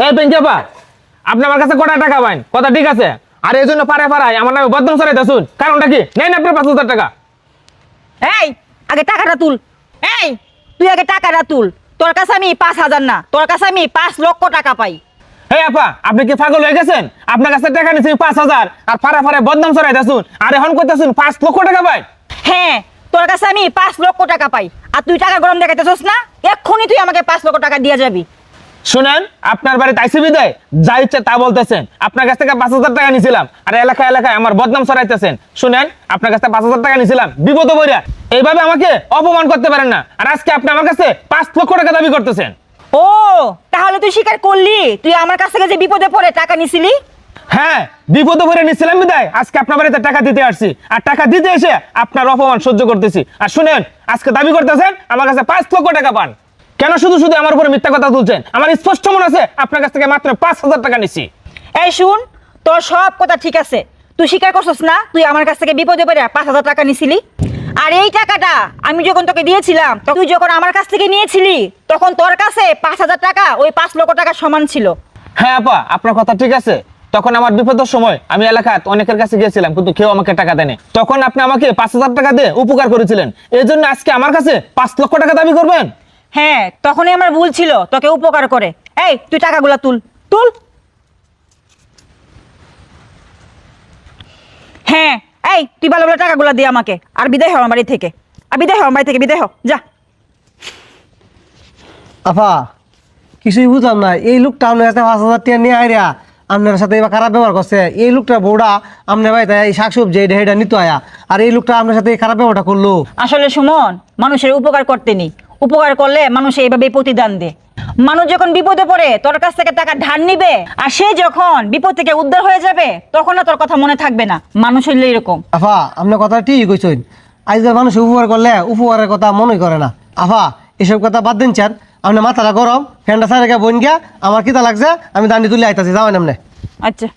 এই বেঞ্জাপা, আপনি আমার কাছে কটা টাকা পাইন? কথা ঠিক আছে, আর এই জন্য পাড়ায় আমার নামে বদনাম ছড়াইতে শুন। কারণটা কি? নেন আপনার 5,000 টাকা। এই আগে টাকাটা তুল। এই তুই আগে টাকাটা তুল। তোর কাছে আমি 5,000 না, তোর কাছে আমি 5 লক্ষ টাকা পাই। এই আপা, আপনি কি পাগল হয়ে গেছেন? আপনার কাছে টাকা নিচ্ছি 5,000 আর পাড়ায় বদনাম ছড়াইতে শুন, আর এখন কইতেছুন 5 লক্ষ টাকা পাই। হ্যাঁ, তোর কাছে আমি 5 লক্ষ টাকা পাই, আর তুই টাকা গরম দেখাইতেছস না? এক্ষুনি তুই আমাকে 5 লক্ষ টাকা দিয়ে যাবি। শুনেন, আপনার বাড়িতে আইসি বিদায় যা ইচ্ছে তা বলতেছেন। আপনার কাছ থেকে 5,000 টাকা নিয়েছিলাম, আর এলাকায় আমার বদনাম ছড়াইতেছেন। শুনেন, আপনার কাছ থেকে 5,000 টাকা নিয়েছিলাম বিপদে পড়িয়া, এইভাবে আমাকে অপমান করতে পারেন না। আর আজকে আপনি আমার কাছে 5 লক্ষ টাকা দাবি করতেছেন। ও, তাহলে তুই স্বীকার করলি তুই আমার কাছ থেকে যে বিপদে পড়ে টাকা নিছিলি? হ্যাঁ, বিপদে পড়ে নিয়েছিলাম বিদায় আজকে আপনার বাড়িতে টাকা দিতে আসছি, আর টাকা দিতে এসে আপনার অপমান সহ্য করতেছি। আর শুনেন, আজকে দাবি করতেছেন আমার কাছে 5 লক্ষ টাকা পান। কেন শুধু আমার উপরে মিথ্যা কথা তুলছেন? আমার স্পষ্ট মনে আছে আপনার কাছ থেকে মাত্র 5,000 টাকা নিছি। এই শুন, তোর সব কথা ঠিক আছে, তুই স্বীকার করছস না তুই আমার কাছ থেকে বিপদে পড়ে 5,000 টাকা নিছিলি? আর এই টাকাটা আমি যখন তোকে দিয়েছিলাম, তুই যখন আমার কাছ থেকে নিয়েছিলি, তখন তোর কাছে 5,000 টাকা ওই 5 লক্ষ টাকা সমান ছিল। হ্যাঁ আপা, আপনার কথা ঠিক আছে। তখন আমার বিপদের সময় আমি এলাকায় অনেকের কাছে গিয়েছিলাম, কিন্তু কেউ আমাকে টাকা দেয়নি। তখন আপনি আমাকে 5,000 টাকা দিয়ে উপকার করেছিলেন, এই জন্য আজকে আমার কাছে 5 লক্ষ টাকা দাবি করবেন? হ্যাঁ, তখনই আমার ভুল ছিল তোকে উপকার করে। এই তুই টাকাগুলা তুল তুল। হ্যাঁ, এই তুই ভালো ভালো টাকাগুলা দিয়ে আমাকে, আর বিদায় হ আমার বাড়ি থেকে, আর বিদায় হ আমার বাড়ি থেকে, বিদায় হ যা। আফা, কিছুই বুঝলাম না। এই লোকটা আপনার কাছে 5,000 টাকা নিয়ে আইরা আপনার সাথে এবার খারাপ ব্যবহার করছে। এই লোকটা বউটা আপনার বাড়িতে এই শাকসবজি এটা নিত আয়া, আর এই লোকটা আপনার সাথে খারাপ ব্যবহারটা করলো। আসলে সুমন, মানুষের উপকার করতে নেই, উপকার করলে মানুষ এইভাবে প্রতিদান দেয়। মানুষ যখন বিপদে পড়ে তোর কাছ থেকে টাকা ধার নিবে, আর সে যখন বিপদ থেকে উদ্ধার হয়ে যাবে, তখন আর তোর কথা মনে থাকবে না। মানুষ হইলে এরকম। আফা, আপনার কথা ঠিকই কইছেন। আজকাল মানুষ উপকার করলে উপকারের কথা মনে করে না। আফা, এসব কথা বাদ দিন চান। আপনার মাথাটা গরম, ফ্যানটা সাইডে বোন গিয়া, আমার কিতা লাগছে আমি দান্ডি তুলে আইতাছি, যাওয়ান আপনি। আচ্ছা।